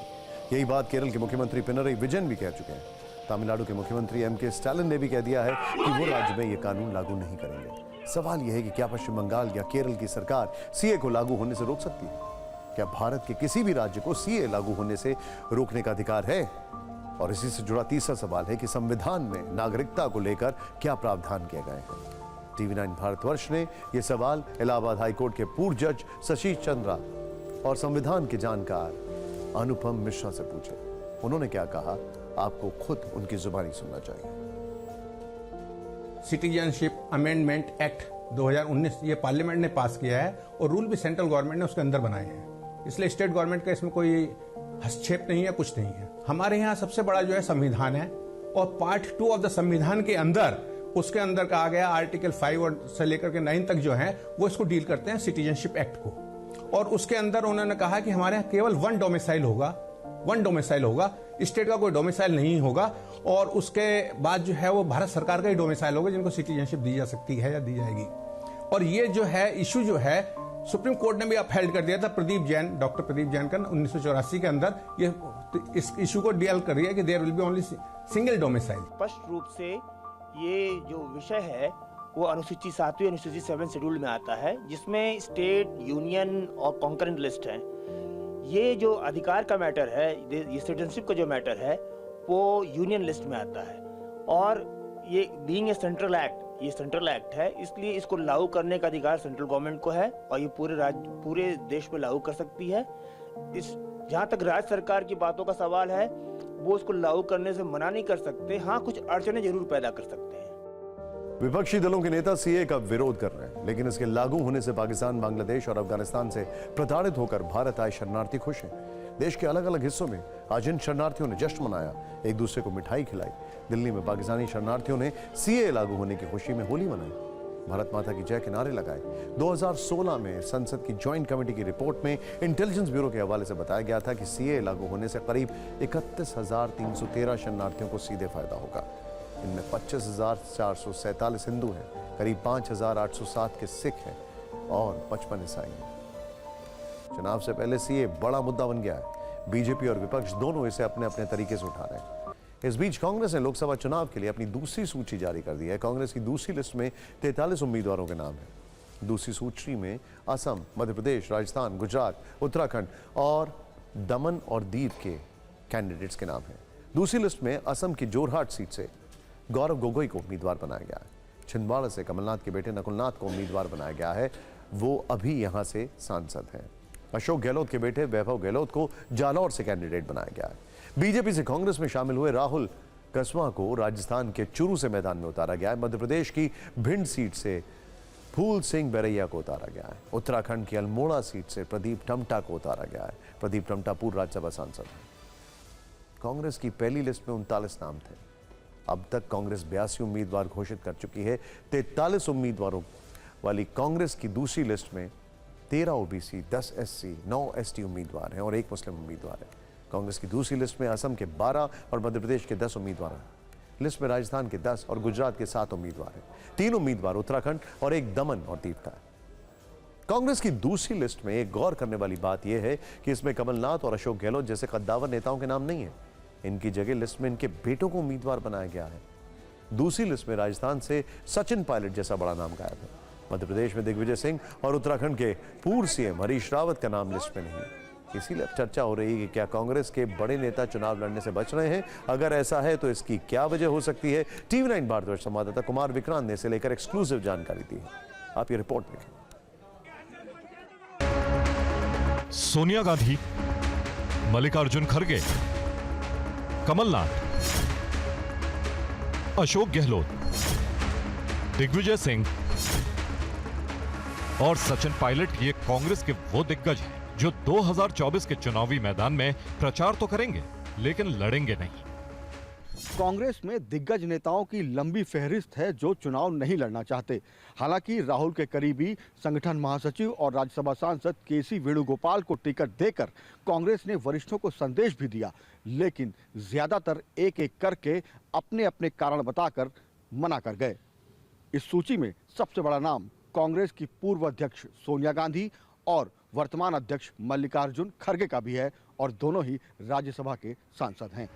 S1: यही बात केरल के मुख्यमंत्री पिनरई विजयन भी कह चुके हैं। तमिलनाडु के मुख्यमंत्री एमके स्टालिन ने भी कह दिया है कि वो राज्य में ये कानून लागू नहीं करेंगे। सवाल यह है कि क्या पश्चिम बंगाल या केरल की सरकार सीए को लागू होने से रोक सकती है? क्या भारत के किसी भी राज्य को सीए लागू होने से रोकने का अधिकार है? और इसी से जुड़ा तीसरा सवाल है कि संविधान में नागरिकता को लेकर क्या प्रावधान किए गए हैं? टीवी 9 भारतवर्ष ने यह सवाल इलाहाबाद हाईकोर्ट के पूर्व जज शशि चंद्रा और संविधान के जानकार अनुपम मिश्रा से पूछे। उन्होंने क्या कहा, आपको खुद उनकी जुबानी सुनना चाहिए।
S14: सिटीजनशिप अमेंडमेंट एक्ट 2019 ये पार्लियामेंट ने पास किया है और रूल भी सेंट्रल गवर्नमेंट ने उसके अंदर बनाए हैं, इसलिए स्टेट गवर्नमेंट का इसमें कोई हस्तक्षेप नहीं है, कुछ नहीं है। हमारे यहाँ सबसे बड़ा जो है संविधान है और पार्ट 2 ऑफ द संविधान के अंदर उसके अंदर कहा गया आर्टिकल 5 और से लेकर के 9 तक जो है वो इसको डील करते हैं सिटीजनशिप एक्ट को। और उसके अंदर उन्होंने कहा कि हमारे यहाँ केवल वन डोमिसाइल होगा, स्टेट का कोई डोमिसाइल नहीं होगा और उसके बाद जो है वो भारत सरकार का ही डोमिसाइल होगा जिनको सिटीजनशिप दी जा सकती है या दी जाएगी। और ये जो है इशू जो है सुप्रीम कोर्ट ने भी अपहेल्ड कर दिया था। डॉक्टर प्रदीप जैन का 1984 के अंदर ये इस इशू को डील कर रही है कि there will be only single domicile.
S15: स्पष्ट रूप से ये जो विषय है वो अनुसूची 7वीं अनुसूची 7 शेड्यूल में आता है, जिसमें स्टेट, यूनियन और कॉन्करेंट लिस्ट है। ये जो अधिकार का मैटर है, ये सिटीजनशिप का जो मैटर है वो यूनियन लिस्ट में आता है। और ये बीइंग ए सेंट्रल एक्ट, ये सेंट्रल एक्ट है, इसलिए इसको लागू करने का अधिकार सेंट्रल गवर्नमेंट को है और ये पूरे देश में लागू कर सकती है। जहाँ तक राज्य सरकार की बातों का सवाल है, वो इसको लागू करने से मना नहीं कर सकते। हाँ, कुछ अड़चने जरूर पैदा कर सकते हैं।
S1: विपक्षी दलों के नेता सीए का विरोध कर रहे हैं, लेकिन इसके लागू होने से पाकिस्तान, बांग्लादेश और अफगानिस्तान से प्रताड़ित होकर भारत आए शरणार्थी खुश हैं। देश के अलग अलग हिस्सों में आज इन शरणार्थियों ने जश्न मनाया, एक दूसरे को मिठाई खिलाई। दिल्ली में पाकिस्तानी शरणार्थियों ने सीए लागू होने की खुशी में होली मनाई, भारत माता की जय के नारे लगाए। 2016 में संसद की ज्वाइंट कमेटी की रिपोर्ट में इंटेलिजेंस ब्यूरो के हवाले से बताया गया था कि सीए लागू होने से करीब 31,313 शरणार्थियों को सीधे फायदा होगा। इनमें 25,447 हिंदू हैं, करीब 5,807 के सिख हैं और 55 ईसाई हैं। चुनाव से पहले सीए बड़ा मुद्दा बन गया है। बीजेपी और विपक्ष दोनों इसे अपने अपने तरीके से उठा रहे हैं। इस बीच कांग्रेस ने लोकसभा चुनाव के लिए अपनी दूसरी सूची जारी कर दी है। कांग्रेस की दूसरी लिस्ट में 43 उम्मीदवारों के नाम हैं। दूसरी सूची में असम, मध्य प्रदेश, राजस्थान, गुजरात, उत्तराखंड और दमन और दीव के कैंडिडेट्स के नाम हैं। दूसरी लिस्ट में असम की जोरहाट सीट से गौरव गोगोई को उम्मीदवार बनाया गया है। छिंदवाड़ा से कमलनाथ के बेटे नकुलनाथ को उम्मीदवार बनाया गया है, वो अभी यहां से सांसद हैं। अशोक गहलोत के बेटे वैभव गहलोत को जालौर से कैंडिडेट बनाया गया है। बीजेपी से कांग्रेस में शामिल हुए राहुल कसवा को राजस्थान के चुरू से मैदान में उतारा गया है। मध्य प्रदेश की भिंड सीट से फूल सिंह बैरैया को उतारा गया है। उत्तराखंड की अल्मोड़ा सीट से प्रदीप टमटा को उतारा गया है। प्रदीप टमटा पूर्व राज्यसभा सांसद हैं। कांग्रेस की पहली लिस्ट में 39 नाम थे। अब तक कांग्रेस 82 उम्मीदवार घोषित कर चुकी है। 43 उम्मीदवारों वाली कांग्रेस की दूसरी लिस्ट में 13 ओबीसी, 10 एससी, 9 एसटी उम्मीदवार हैं और 1 मुस्लिम उम्मीदवार है। कांग्रेस की दूसरी लिस्ट में असम के 12 और मध्य प्रदेश के 10 उम्मीदवार हैं। लिस्ट में राजस्थान के 10 और गुजरात के 7 उम्मीदवार हैं। 3 उम्मीदवार उत्तराखंड और 1 दमन और दीव का है। कांग्रेस की दूसरी लिस्ट में एक गौर करने वाली बात यह है कि इसमें कमलनाथ और अशोक गहलोत जैसे कद्दावर नेताओं के नाम नहीं है। इनकी जगह लिस्ट में इनके बेटों को उम्मीदवार बनाया गया है। दूसरी लिस्ट में राजस्थान से सचिन पायलट जैसा बड़ा नाम गायब है। मध्य प्रदेश में दिग्विजय सिंह और उत्तराखंड के पूर्व सीएम हरीश रावत का नाम लिस्ट में नहीं है। इसीलिए चर्चा हो रही है कि क्या कांग्रेस के बड़े नेता चुनाव लड़ने से बच रहे हैं। अगर ऐसा है तो इसकी क्या वजह हो सकती है। टीवी 9 भारतवर्ष संवाददाता कुमार विक्रांत ने इसे लेकर एक्सक्लूसिव जानकारी दी है। आप ये रिपोर्ट देखें।
S6: सोनिया गांधी, मल्लिकार्जुन खड़गे, कमलनाथ, अशोक गहलोत, दिग्विजय सिंह और सचिन पायलट ये कांग्रेस के वो दिग्गज हैं जो 2024 के चुनावी मैदान में प्रचार तो करेंगे लेकिन लड़ेंगे नहीं।
S16: कांग्रेस में दिग्गज नेताओं की लंबी फहरिस्त है जो चुनाव नहीं लड़ना चाहते। हालांकि राहुल के करीबी संगठन महासचिव और राज्यसभा सांसद केसी वेणुगोपाल को टिकट देकर कांग्रेस ने वरिष्ठों को संदेश भी दिया, लेकिन ज्यादातर एक एक करके अपने अपने कारण बताकर मना कर गए। इस सूची में सबसे बड़ा नाम कांग्रेस की पूर्व अध्यक्ष सोनिया गांधी और वर्तमान अध्यक्ष मल्लिकार्जुन खड़गे का भी है और दोनों ही राज्यसभा के सांसद हैं।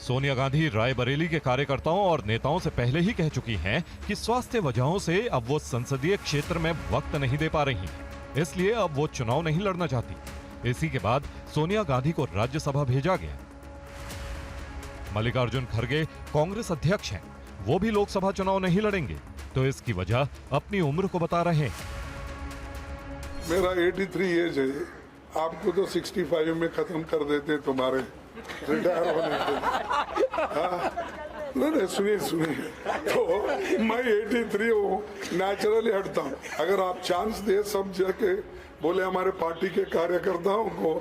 S6: सोनिया गांधी रायबरेली के कार्यकर्ताओं और नेताओं से पहले ही कह चुकी हैं कि स्वास्थ्य वजहों से अब वो संसदीय क्षेत्र में वक्त नहीं दे पा रही हैं, इसलिए अब वो चुनाव नहीं लड़ना चाहती। इसी के बाद सोनिया गांधी को राज्यसभा भेजा गया। मल्लिकार्जुन खड़गे कांग्रेस अध्यक्ष हैं, वो भी लोकसभा चुनाव नहीं लड़ेंगे, तो इसकी वजह अपनी उम्र को बता रहे हैं।
S17: मेरा 83 एज है
S11: आपको तो 65 में खत्म कर देते तुम्हारे रिटायर होने के। नहीं सुनिए तो मैं 83 हूँ, नेचुरली हटता हूँ। अगर आप चांस दे सब जगह बोले हमारे पार्टी के कार्यकर्ताओं को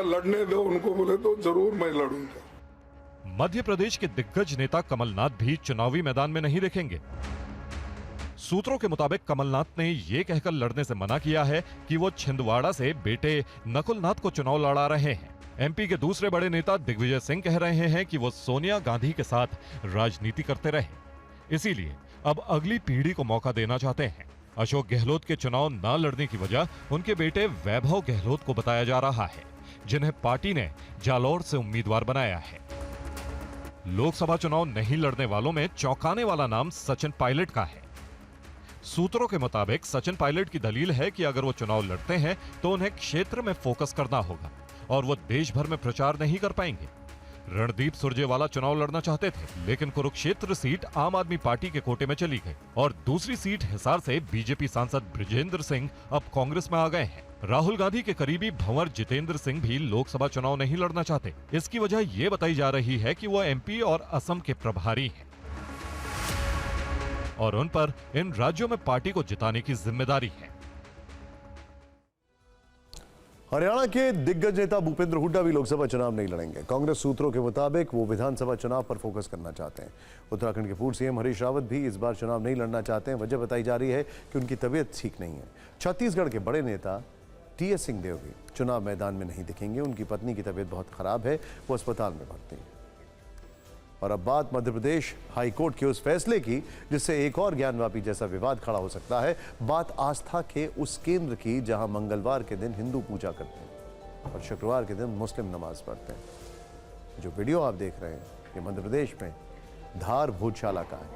S11: लड़ने दो, उनको बोले तो जरूर मैं लड़ूंगा।
S6: मध्य प्रदेश के दिग्गज नेता कमलनाथ भी चुनावी मैदान में नहीं दिखेंगे। सूत्रों के मुताबिक कमलनाथ ने ये कहकर लड़ने से मना किया है कि वो छिंदवाड़ा से बेटे नकुलनाथ को चुनाव लड़ा रहे हैं। एमपी के दूसरे बड़े नेता दिग्विजय सिंह कह रहे हैं कि वो सोनिया गांधी के साथ राजनीति करते रहे, इसीलिए अब अगली पीढ़ी को मौका देना चाहते हैं। अशोक गहलोत के चुनाव न लड़ने की वजह उनके बेटे वैभव गहलोत को बताया जा रहा है, जिन्हें पार्टी ने जालौर से उम्मीदवार बनाया है। लोकसभा चुनाव नहीं लड़ने वालों में चौंकाने वाला नाम सचिन पायलट का है। सूत्रों के मुताबिक सचिन पायलट की दलील है कि अगर वो चुनाव लड़ते हैं तो उन्हें क्षेत्र में फोकस करना होगा और वो देश भर में प्रचार नहीं कर पाएंगे। रणदीप सुरजेवाला चुनाव लड़ना चाहते थे, लेकिन कुरुक्षेत्र सीट आम आदमी पार्टी के कोटे में चली गई और दूसरी सीट हिसार से बीजेपी सांसद बृजेंद्र सिंह अब कांग्रेस में आ गए हैं। राहुल गांधी के करीबी भंवर जितेंद्र सिंह भी लोकसभा चुनाव नहीं लड़ना चाहते। इसकी वजह ये बताई जा रही है कि वो एमपी और असम के प्रभारी हैं और उन पर इन राज्यों में पार्टी को जिताने की जिम्मेदारी है।
S1: हरियाणा के दिग्गज नेता भूपेंद्र हुड्डा भी लोकसभा चुनाव नहीं लड़ेंगे। कांग्रेस सूत्रों के मुताबिक वो विधानसभा चुनाव पर फोकस करना चाहते हैं। उत्तराखंड के पूर्व सीएम हरीश रावत भी इस बार चुनाव नहीं लड़ना चाहते हैं। वजह बताई जा रही है कि उनकी तबीयत ठीक नहीं है। छत्तीसगढ़ के बड़े नेता टीएस सिंहदेव भी चुनाव मैदान में नहीं दिखेंगे। उनकी पत्नी की तबीयत बहुत खराब है, वो अस्पताल में भर्ती है। और अब बात मध्य प्रदेश हाईकोर्ट के उस फैसले की जिससे एक और ज्ञानवापी जैसा विवाद खड़ा हो सकता है। बात आस्था के उस केंद्र की जहां मंगलवार के दिन हिंदू पूजा करते हैं और शुक्रवार के दिन मुस्लिम नमाज पढ़ते हैं। जो वीडियो आप देख रहे हैं ये मध्य प्रदेश में धार भोजशाला का है।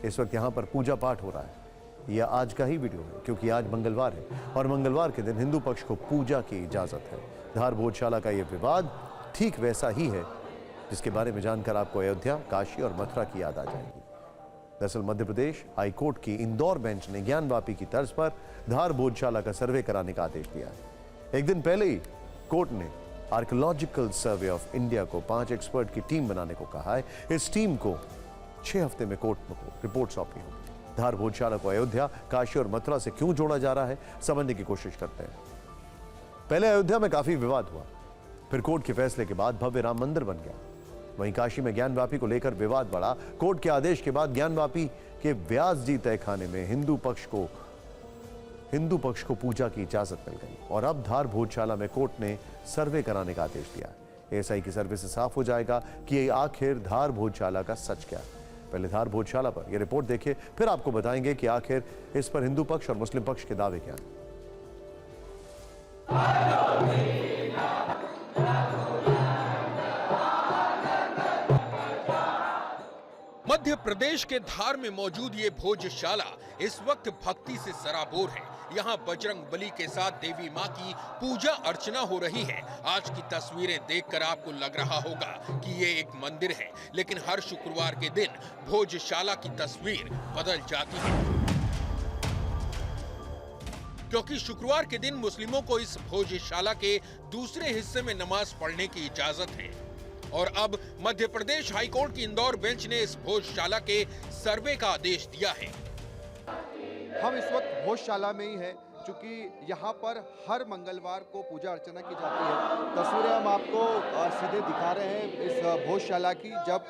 S1: इस वक्त यहाँ पर पूजा पाठ हो रहा है। यह आज का ही वीडियो है क्योंकि आज मंगलवार है और मंगलवार के दिन हिंदू पक्ष को पूजा की इजाजत है। धार भोजशाला का यह विवाद ठीक वैसा ही है जिसके बारे में जानकर आपको अयोध्या, काशी और मथुरा की याद आ जाएगी। दरअसल मध्य प्रदेश हाईकोर्ट की इंदौर बेंच ने ज्ञानवापी की तर्ज पर धार भोजशाला का सर्वे कराने का आदेश दिया है। एक दिन पहले ही कोर्ट ने आर्कियोलॉजिकल सर्वे ऑफ इंडिया को 5 एक्सपर्ट की टीम बनाने को कहा है। इस टीम को 6 हफ्ते में कोर्ट को रिपोर्ट सौंपनी होगी। धार भोजशाला को अयोध्या, काशी और मथुरा से क्यों जोड़ा जा रहा है, समझने की कोशिश करते हैं। पहले अयोध्या में काफी विवाद हुआ, फिर कोर्ट के फैसले के बाद भव्य राम मंदिर बन गया। वहीं काशी में ज्ञानवापी को लेकर विवाद बढ़ा। कोर्ट के आदेश के बाद ज्ञानवापी के व्यास जी तहखाने में हिंदू पक्ष को पूजा की इजाजत मिल गई और अब धार भोजशाला में कोर्ट ने सर्वे कराने का आदेश दिया है। एएसआई की सर्वे से साफ हो जाएगा कि आखिर धार भोजशाला का सच क्या है। पहले धार भोजशाला पर यह रिपोर्ट देखिए, फिर आपको बताएंगे कि आखिर इस पर हिंदू पक्ष और मुस्लिम पक्ष के दावे क्या हैं।
S17: मध्य प्रदेश के धार में मौजूद ये भोजशाला इस वक्त भक्ति से सराबोर है। यहाँ बजरंग बली के साथ देवी माँ की पूजा अर्चना हो रही है। आज की तस्वीरें देखकर आपको लग रहा होगा कि ये एक मंदिर है, लेकिन हर शुक्रवार के दिन भोजशाला की तस्वीर बदल जाती है, क्योंकि शुक्रवार के दिन मुस्लिमों को इस भोजशाला के दूसरे हिस्से में नमाज पढ़ने की इजाजत है। और अब मध्य प्रदेश हाईकोर्ट की इंदौर बेंच ने इस भोजशाला के सर्वे का आदेश दिया है।
S16: हम इस वक्त भोजशाला में ही हैं, क्योंकि यहाँ पर हर मंगलवार को पूजा अर्चना की जाती है। तस्वीरें हम आपको सीधे दिखा रहे हैं इस भोजशाला की, जब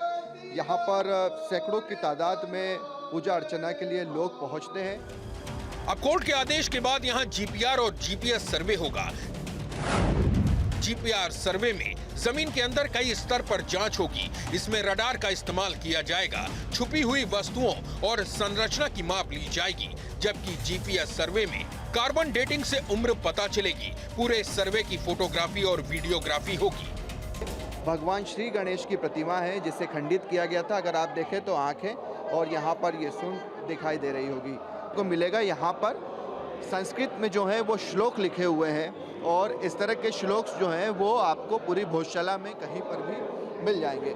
S16: यहाँ पर सैकड़ों की तादाद में पूजा अर्चना के लिए लोग पहुँचते हैं।
S17: अब कोर्ट के आदेश के बाद यहाँ जीपीआर और जीपीएस सर्वे होगा। जीपीआर सर्वे में जमीन के अंदर कई स्तर पर जांच होगी। इसमें रडार का इस्तेमाल किया जाएगा, छुपी हुई वस्तुओं और संरचना की माप ली जाएगी, जबकि जीपीएस सर्वे में कार्बन डेटिंग से उम्र पता चलेगी। पूरे सर्वे की फोटोग्राफी और वीडियोग्राफी होगी।
S16: भगवान श्री गणेश की प्रतिमा है जिसे खंडित किया गया था। अगर आप देखें तो आंखें और यहाँ पर ये सूंड दिखाई दे रही होगी। तो मिलेगा यहाँ पर संस्कृत में जो है वो श्लोक लिखे हुए हैं और इस तरह के श्लोक जो हैं वो आपको पूरी भोजशाला में कहीं पर भी मिल जाएंगे।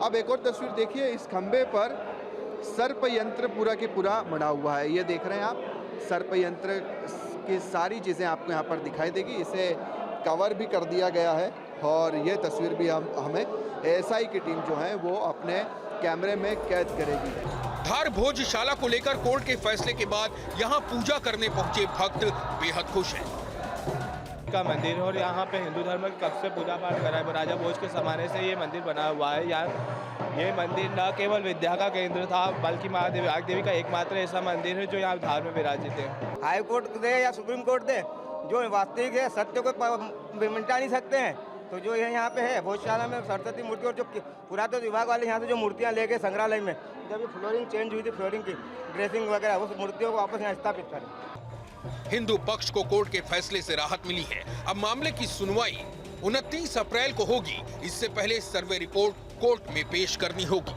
S16: अब एक और तस्वीर देखिए, इस खंबे पर सर्प यंत्र पूरा की पूरा बना हुआ है। ये देख रहे हैं आप, सर्प यंत्र की सारी चीज़ें आपको यहाँ पर दिखाई देगी। इसे
S18: कवर भी कर दिया गया है और ये तस्वीर भी हमें एएसआई की टीम जो है वो अपने कैमरे में कैद करेगी।
S17: धार भोजशाला को लेकर कोर्ट के फैसले के बाद यहाँ पूजा करने पहुंचे भक्त बेहद खुश हैं।
S15: का मंदिर है और यहाँ पे हिंदू धर्म कब से पूजा पाठ करा है, राजा भोज के जमाने से ये मंदिर बना हुआ है। यहाँ ये मंदिर न केवल विद्या का केंद्र था बल्कि माँ देवी का एकमात्र ऐसा मंदिर है जो यहाँ धार में विराजित है।
S19: हाई कोर्ट दे या सुप्रीम कोर्ट दे, जो वास्तविक है सत्य को मिटा नहीं सकते हैं। तो जो यहाँ पे है भोजशाला में सरस्वती मूर्ति और जो पुरातत्व विभाग वाले यहाँ से जो मूर्तियाँ लेके संग्रहालय में जब ये फ्लोरिंग चेंज हुई थी, फ्लोरिंग की ड्रेसिंग वगैरह, उस मूर्तियों को वापस यहाँ स्थापित करें।
S17: हिंदू पक्ष को कोर्ट के फैसले से राहत मिली है। अब मामले की सुनवाई 29 अप्रैल को होगी। इससे पहले सर्वे रिपोर्ट कोर्ट में पेश करनी होगी।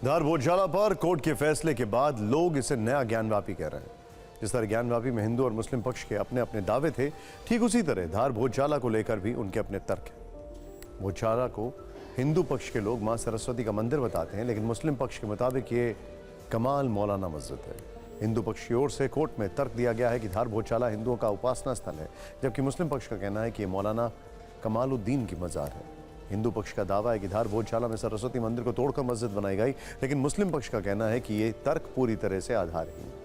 S1: धार भोजशाला पर कोर्ट के फैसले के बाद लोग इसे नया ज्ञानवापी कह रहे हैं। जिस तरह ज्ञानवापी में हिंदू और मुस्लिम पक्ष के अपने अपने दावे थे, ठीक उसी तरह धार भोजशाला को लेकर भी उनके अपने तर्क हैं। भोजशाला को हिंदू पक्ष के लोग मां सरस्वती का मंदिर बताते हैं, लेकिन मुस्लिम पक्ष के मुताबिक ये कमाल मौलाना मस्जिद है। हिंदू पक्ष की ओर से कोर्ट में तर्क दिया गया है कि धार भोजशाला हिंदुओं का उपासना स्थल है, जबकि मुस्लिम पक्ष का कहना है कि ये मौलाना कमालुद्दीन की मजार है। हिंदू पक्ष का दावा है कि धार भोजशाला में सरस्वती मंदिर को तोड़कर मस्जिद बनाई गई, लेकिन मुस्लिम पक्ष का कहना है कि ये तर्क पूरी तरह से आधारहीन है।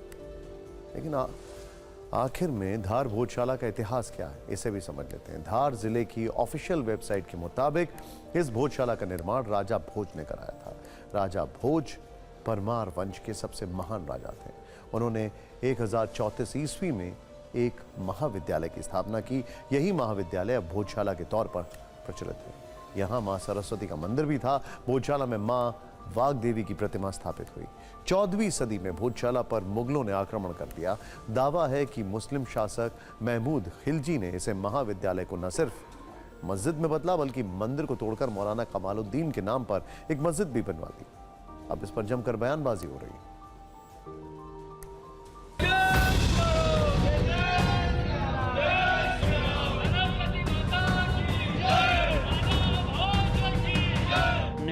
S1: लेकिन आखिर में धार भोजशाला का इतिहास क्या है, इसे भी समझ लेते हैं। धार जिले की ऑफिशियल वेबसाइट के मुताबिक इस भोजशाला का निर्माण राजा भोज ने कराया था। राजा भोज परमार वंश के सबसे महान राजा थे। उन्होंने 1034 ईस्वी में एक महाविद्यालय की स्थापना की। यही महाविद्यालय अब भोजशाला के तौर पर प्रचलित है। यहाँ मां सरस्वती का मंदिर भी था। भोजशाला में मां वाग देवी की प्रतिमा स्थापित हुई। 14वीं सदी में भोजशाला पर मुगलों ने आक्रमण कर दिया। दावा है कि मुस्लिम शासक महमूद खिलजी ने इसे महाविद्यालय को न सिर्फ मस्जिद में बदला, बल्कि मंदिर को तोड़कर मौलाना कमालुद्दीन के नाम पर एक मस्जिद भी बनवा दी। अब इस पर जमकर बयानबाजी हो रही है।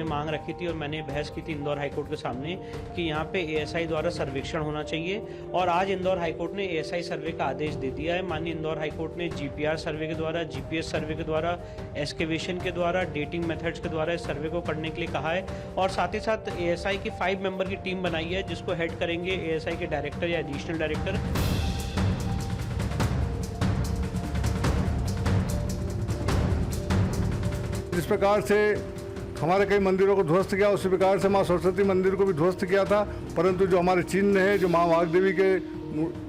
S20: मांग रखी थी और मैंने बहस की थी इंदौर हाईकोर्ट के सामने कि यहाँ पे एएसआई द्वारा सर्वेक्षण होना चाहिए, और आज इंदौर हाईकोर्ट ने एएसआई सर्वे का आदेश दे दिया है। माननीय इंदौर हाईकोर्ट ने जीपीआर सर्वे के द्वारा, जीपीएस सर्वे के द्वारा, एक्सकेवेशन के द्वारा, डेटिंग मेथड्स के द्वारा इस सर्वे को करने के लिए कहा है, और साथ ही साथ एएसआई की 5 मेंबर की टीम बनाई है, जिसको हेड करेंगे एएसआई के डायरेक्टर या एडिशनल डायरेक्टर।
S12: जिस प्रकार से हमारे कई मंदिरों को ध्वस्त किया, उसी प्रकार से माँ सरस्वती मंदिर को भी ध्वस्त किया था, परंतु जो हमारे चिन्ह है, जो माँ वाग देवी के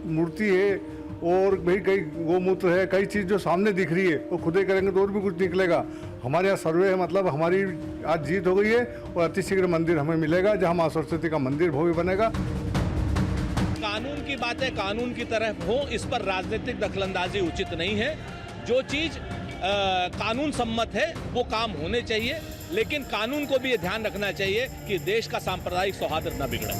S12: मूर्ति है और भाई कई गोमूत्र है, कई चीज़ जो सामने दिख रही है, वो खुदे करेंगे तो और भी कुछ निकलेगा। हमारे यहाँ सर्वे है, मतलब हमारी आज जीत हो गई है और अतिशीघ्र मंदिर हमें मिलेगा जहाँ माँ सरस्वती का मंदिर भव्य बनेगा।
S21: कानून की बातें कानून की तरफ हो, इस पर राजनीतिक दखलंदाजी उचित नहीं है। जो चीज कानून सम्मत है वो काम होने चाहिए, लेकिन कानून को भी ये ध्यान रखना चाहिए कि देश का सांप्रदायिक सौहार्द न बिगड़े।